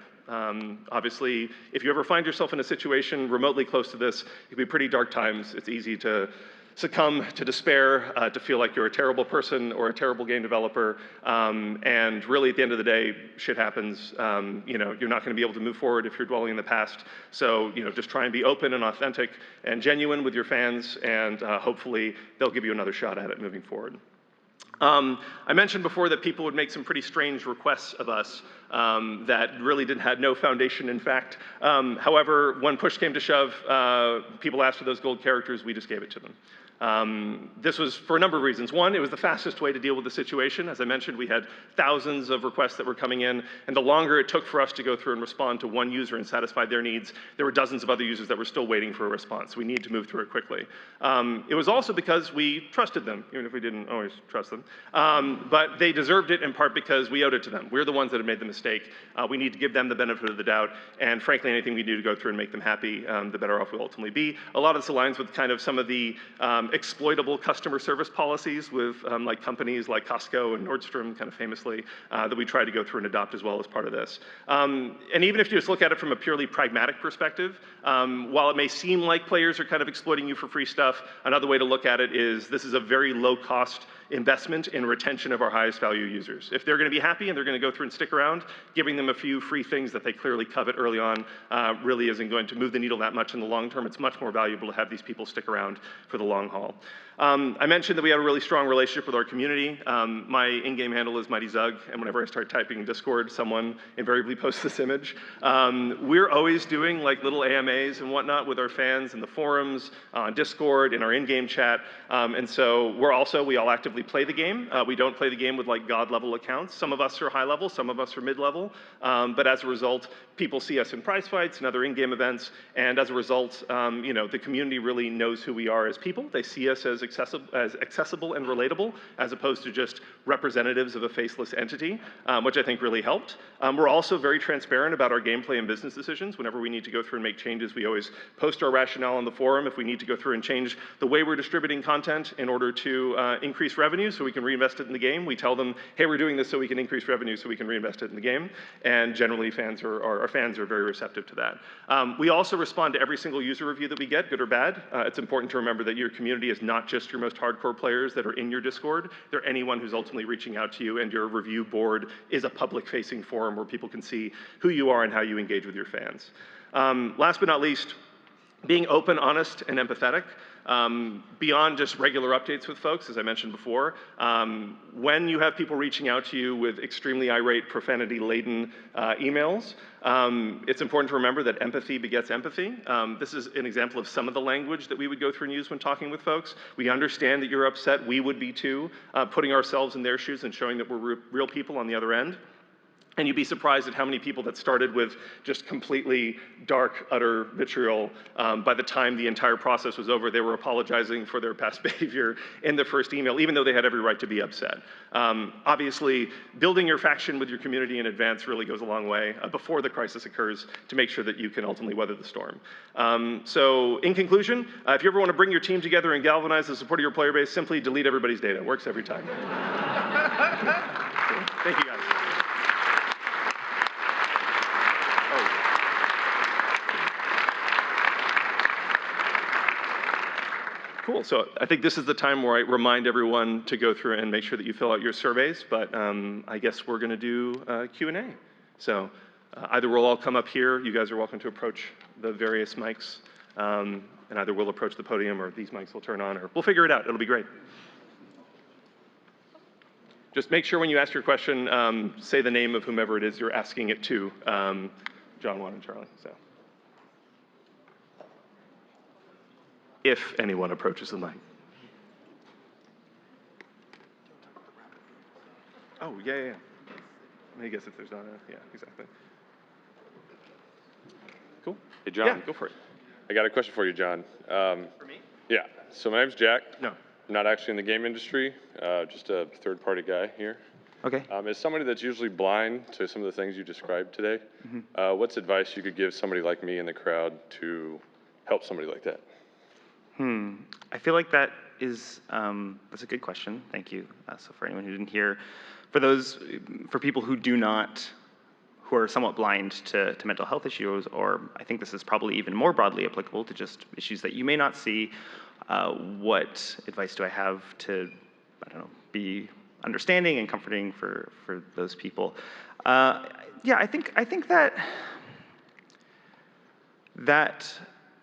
Obviously, if you ever find yourself in a situation remotely close to this, it can be pretty dark times. It's easy to succumb to despair, to feel like you're a terrible person or a terrible game developer, and really at the end of the day, shit happens. You're not going to be able to move forward if you're dwelling in the past. So just try and be open and authentic and genuine with your fans, and hopefully they'll give you another shot at it moving forward. I mentioned before that people would make some pretty strange requests of us that really had no foundation in fact. However, when push came to shove, people asked for those gold characters, we just gave it to them. This was for a number of reasons. One, it was the fastest way to deal with the situation. As I mentioned, we had thousands of requests that were coming in, and the longer it took for us to go through and respond to one user and satisfy their needs, there were dozens of other users that were still waiting for a response. We need to move through it quickly. It was also because we trusted them, even if we didn't always trust them. But they deserved it in part because we owed it to them. We're the ones that have made the mistake. We need to give them the benefit of the doubt, and frankly, anything we do to go through and make them happy, the better off we'll ultimately be. A lot of this aligns with kind of some of the exploitable customer service policies with like companies like Costco and Nordstrom, kind of famously, that we try to go through and adopt as well as part of this. And even if you just look at it from a purely pragmatic perspective, while it may seem like players are kind of exploiting you for free stuff, another way to look at it is this is a very low-cost investment in retention of our highest value users. If they're going to be happy and they're going to go through and stick around, giving them a few free things that they clearly covet early on really isn't going to move the needle that much in the long term. It's much more valuable to have these people stick around for the long haul. I mentioned that we have a really strong relationship with our community. My in-game handle is Mighty Zug, and whenever I start typing in Discord, someone invariably posts this image. We're always doing like little AMAs and whatnot with our fans in the forums, on Discord, in our in-game chat, and so we all actively play the game. We don't play the game with like god-level accounts. Some of us are high-level, some of us are mid-level, but as a result, people see us in prize fights and other in-game events, and as a result, you know, the community really knows who we are as people. They see us as accessible and relatable, as opposed to just representatives of a faceless entity, which I think really helped. We're also very transparent about our gameplay and business decisions. Whenever we need to go through and make changes, we always post our rationale on the forum. If we need to go through and change the way we're distributing content in order to increase revenue so we can reinvest it in the game, we tell them, hey, we're doing this so we can increase revenue so we can reinvest it in the game. And generally, our fans are very receptive to that. We also respond to every single user review that we get, good or bad. It's important to remember that your community is not just your most hardcore players that are in your Discord. They're anyone who's ultimately reaching out to you, and your review board is a public-facing forum where people can see who you are and how you engage with your fans. Last but not least, being open, honest, and empathetic. Beyond just regular updates with folks, as I mentioned before, when you have people reaching out to you with extremely irate, profanity-laden emails, it's important to remember that empathy begets empathy. This is an example of some of the language that we would go through and use when talking with folks. We understand that you're upset, we would be too, putting ourselves in their shoes and showing that we're real people on the other end. And you'd be surprised at how many people that started with just completely dark, utter vitriol, by the time the entire process was over, they were apologizing for their past behavior in the first email, even though they had every right to be upset. Obviously, building your faction with your community in advance really goes a long way before the crisis occurs to make sure that you can ultimately weather the storm. So in conclusion, if you ever want to bring your team together and galvanize the support of your player base, simply delete everybody's data. It works every time. Thank you, guys. Cool, so I think this is the time where I remind everyone to go through and make sure that you fill out your surveys, but I guess we're gonna do Q&A. So either we'll all come up here, you guys are welcome to approach the various mics, and either we'll approach the podium or these mics will turn on, or we'll figure it out, it'll be great. Just make sure when you ask your question, say the name of whomever it is you're asking it to, Jon, Juan, and Charlie, so. If anyone approaches the mic. Oh, yeah. I guess if there's not a, yeah, exactly. Cool. Hey, Jon. Yeah, go for it. I got a question for you, Jon. For me? Yeah. So my name's Jack. No. I'm not actually in the game industry, just a third-party guy here. Okay. As somebody that's usually blind to some of the things you described today, what's advice you could give somebody like me in the crowd to help somebody like that? I feel like that is, that's a good question. Thank you. So for anyone who didn't hear, for people who who are somewhat blind to mental health issues, or I think this is probably even more broadly applicable to just issues that you may not see, what advice do I have to, I don't know, be understanding and comforting for those people? Yeah, I think that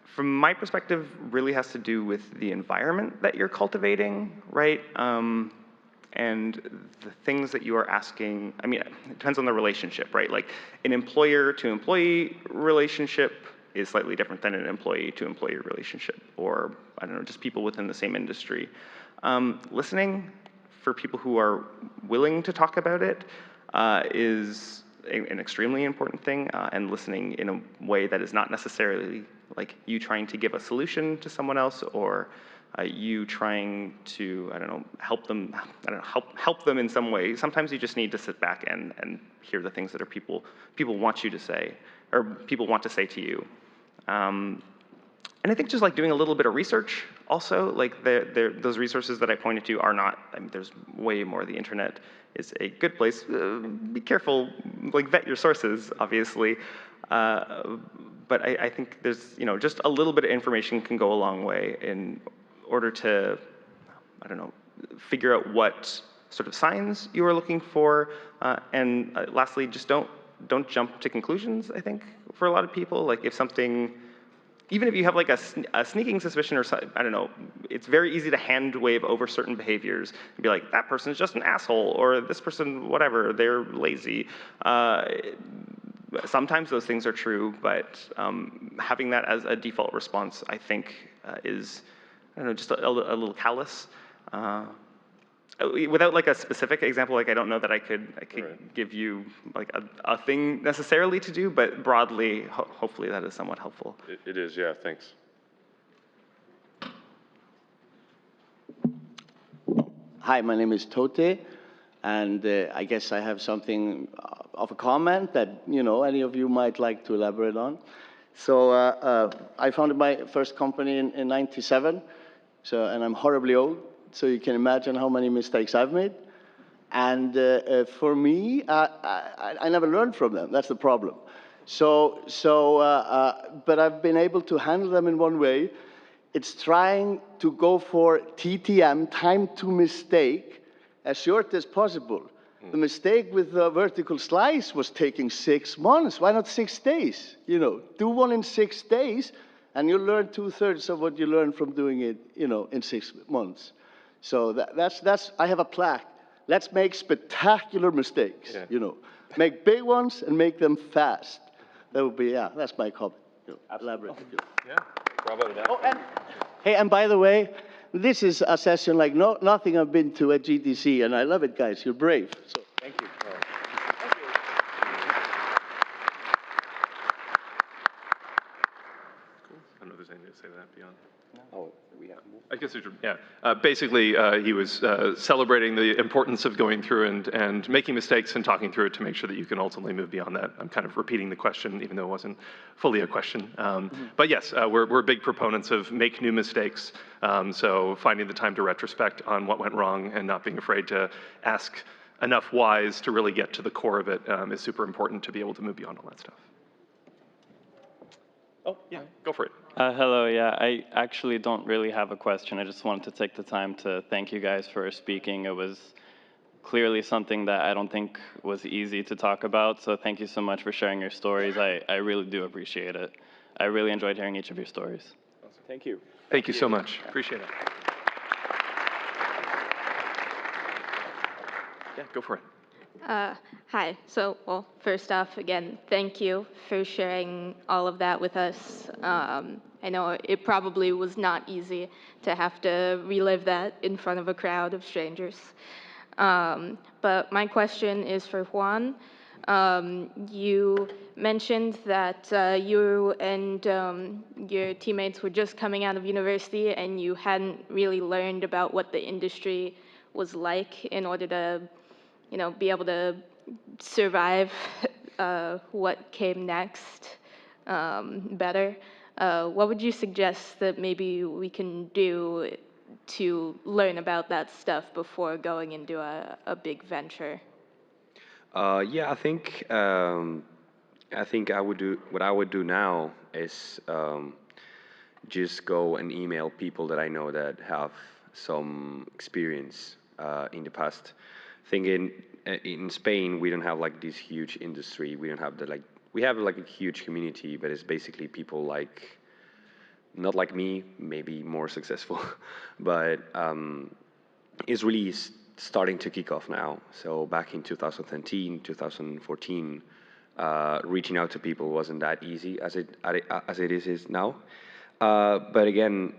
from my perspective, really has to do with the environment that you're cultivating, right? And the things that you are asking, I mean, it depends on the relationship, right? Like an employer to employee relationship is slightly different than an employee to employee relationship, or I don't know, just people within the same industry. Listening for people who are willing to talk about it is an extremely important thing, and listening in a way that is not necessarily like you trying to give a solution to someone else, or you trying to, I don't know, help them in some way. Sometimes you just need to sit back and hear the things that people want you to say, or people want to say to you. And I think just like doing a little bit of research also, like those resources that I pointed to are not, I mean, there's way more. The internet is a good place. Be careful, like vet your sources, obviously. But I think there's, just a little bit of information can go a long way in order to, I don't know, figure out what sort of signs you are looking for. And lastly, just don't jump to conclusions, I think, for a lot of people. Like if something even if you have like a sneaking suspicion or I don't know, it's very easy to hand wave over certain behaviors and be like, that person's just an asshole, or this person, whatever, they're lazy. Sometimes those things are true, but having that as a default response, I think, is, I don't know, just a little callous. Without like a specific example, like I don't know that I could Right. give you like a thing necessarily to do, but broadly, hopefully that is somewhat helpful. It is, yeah, thanks. Hi, my name is Tote, and I guess I have something of a comment that, you know, any of you might like to elaborate on. So I founded my first company in '97, and I'm horribly old, so you can imagine how many mistakes I've made. And for me, I never learned from them. That's the problem. But I've been able to handle them in one way. It's trying to go for TTM, time to mistake, as short as possible. The mistake with the vertical slice was taking 6 months. Why not 6 days? You know, do one in 6 days, and you'll learn 2/3 of what you learn from doing it, you know, in 6 months. So that's I have a plaque. Let's make spectacular mistakes, you know. Make big ones and make them fast. That would be, yeah, that's my comment. You know, elaborate. Yeah. Bravo to that. Oh, and hey, and by the way, this is a session like nothing I've been to at GTC, and I love it, guys. You're brave. So thank you. I don't know if there's anything to say to that beyond. Oh, we have more. I guess there's, yeah. Basically, he was celebrating the importance of going through and making mistakes and talking through it to make sure that you can ultimately move beyond that. I'm kind of repeating the question, even though it wasn't fully a question. But yes, we're big proponents of make new mistakes. So finding the time to retrospect on what went wrong and not being afraid to ask enough whys to really get to the core of it is super important to be able to move beyond all that stuff. Oh, yeah, go for it. Hello, yeah, I actually don't really have a question. I just wanted to take the time to thank you guys for speaking. It was clearly something that I don't think was easy to talk about, so thank you so much for sharing your stories. I really do appreciate it. I really enjoyed hearing each of your stories. Awesome. Thank you. Thank you so much. Appreciate it. Yeah, go for it. Hi. So, well, first off, again, thank you for sharing all of that with us. I know it probably was not easy to have to relive that in front of a crowd of strangers. But my question is for Juan. You mentioned that you and your teammates were just coming out of university and you hadn't really learned about what the industry was like in order to, you know, be able to survive what came next better. What would you suggest that maybe we can do to learn about that stuff before going into a big venture? Yeah, I think I would do what I would do now is just go and email people that I know that have some experience in the past. Thinking in Spain, we don't have like this huge industry. We don't have we have like a huge community, but it's basically people like, not like me, maybe more successful, but it's really starting to kick off now. So back in 2013, 2014, reaching out to people wasn't that easy as it is now. But again,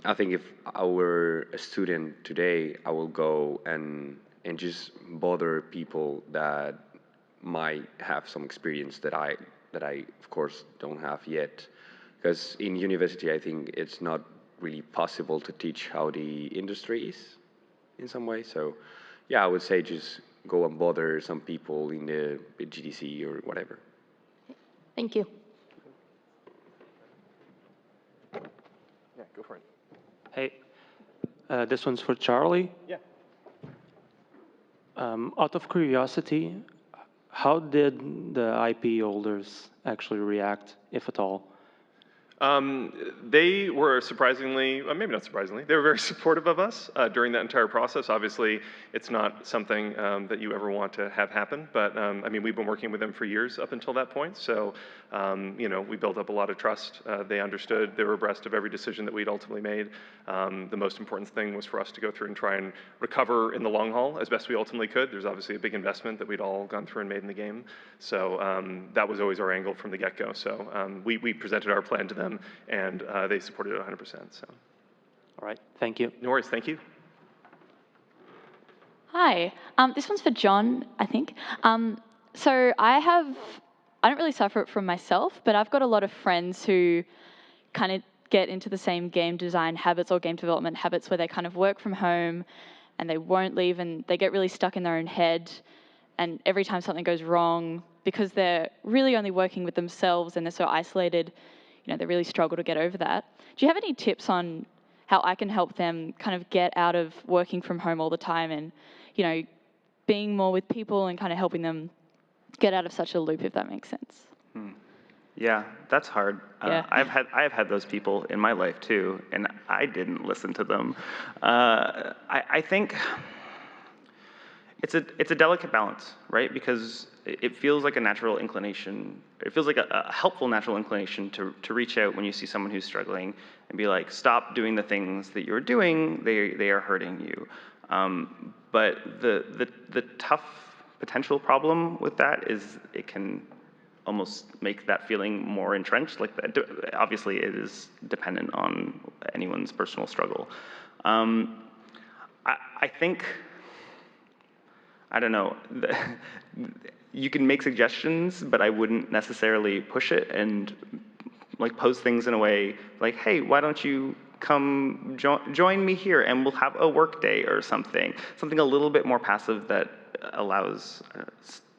I think if I were a student today, I will go and just bother people that might have some experience that I of course don't have yet. Because in university, I think it's not really possible to teach how the industry is in some way. So yeah, I would say just go and bother some people in the GDC or whatever. Thank you. Yeah, go for it. Hey, this one's for Charlie. Yeah. Out of curiosity, how did the IP holders actually react, if at all? They were surprisingly, maybe not surprisingly, they were very supportive of us during that entire process. Obviously, it's not something that you ever want to have happen, but I mean, we've been working with them for years up until that point, so you know, we built up a lot of trust. They understood, they were abreast of every decision that we'd ultimately made. The most important thing was for us to go through and try and recover in the long haul as best we ultimately could. There's obviously a big investment that we'd all gone through and made in the game, so that was always our angle from the get-go. So we presented our plan to them, and they supported it 100%. So. All right, thank you. No worries, thank you. Hi, this one's for Jon, I think. So I don't really suffer it from myself, but I've got a lot of friends who kind of get into the same game design habits or game development habits where they kind of work from home and they won't leave and they get really stuck in their own head. And every time something goes wrong, because they're really only working with themselves and they're so isolated, you know, they really struggle to get over that. Do you have any tips on how I can help them kind of get out of working from home all the time and, you know, being more with people and kind of helping them get out of such a loop, if that makes sense? Yeah, that's hard. Yeah. I've had those people in my life too, and I didn't listen to them. I think it's a delicate balance, right? Because it feels like a natural inclination. It feels like a helpful natural inclination to reach out when you see someone who's struggling and be like, stop doing the things that you're doing. They are hurting you. But the tough potential problem with that is it can almost make that feeling more entrenched. Like that, obviously, it is dependent on anyone's personal struggle. I think. I don't know, you can make suggestions, but I wouldn't necessarily push it and like pose things in a way like, hey, why don't you come join me here and we'll have a work day or something a little bit more passive that allows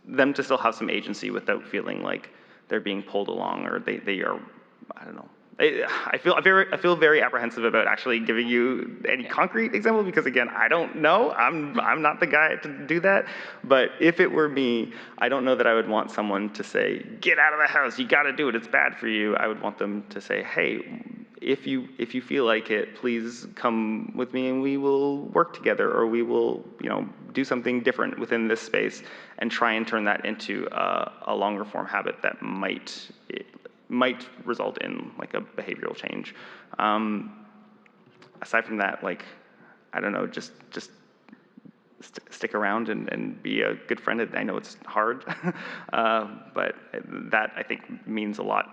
them to still have some agency without feeling like they're being pulled along or they are, I don't know. I feel very apprehensive about actually giving you any concrete example because again, I don't know. I'm not the guy to do that. But if it were me, I don't know that I would want someone to say, "Get out of the house. You got to do it. It's bad for you." I would want them to say, "Hey, if you feel like it, please come with me and we will work together, or we will, you know, do something different within this space and try and turn that into a longer form habit that might result in like a behavioral change." Aside from that, like, I don't know, just stick around and be a good friend. I know it's hard, but that I think means a lot.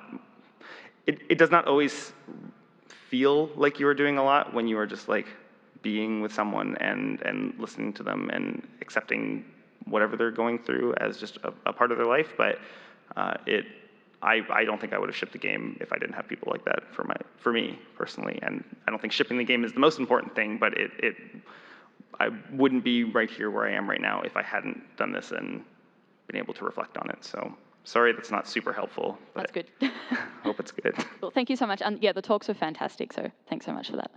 It does not always feel like you are doing a lot when you are just like being with someone and listening to them and accepting whatever they're going through as just a part of their life, but I don't think I would have shipped the game if I didn't have people like that for me personally. And I don't think shipping the game is the most important thing, but I wouldn't be right here where I am right now if I hadn't done this and been able to reflect on it. So sorry that's not super helpful. But that's good. Hope it's good. Well, thank you so much. And yeah, the talks were fantastic, so thanks so much for that.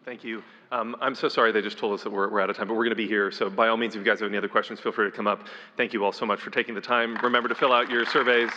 Thank you. I'm so sorry they just told us that we're out of time, but we're going to be here. So by all means, if you guys have any other questions, feel free to come up. Thank you all so much for taking the time. Remember to fill out your surveys.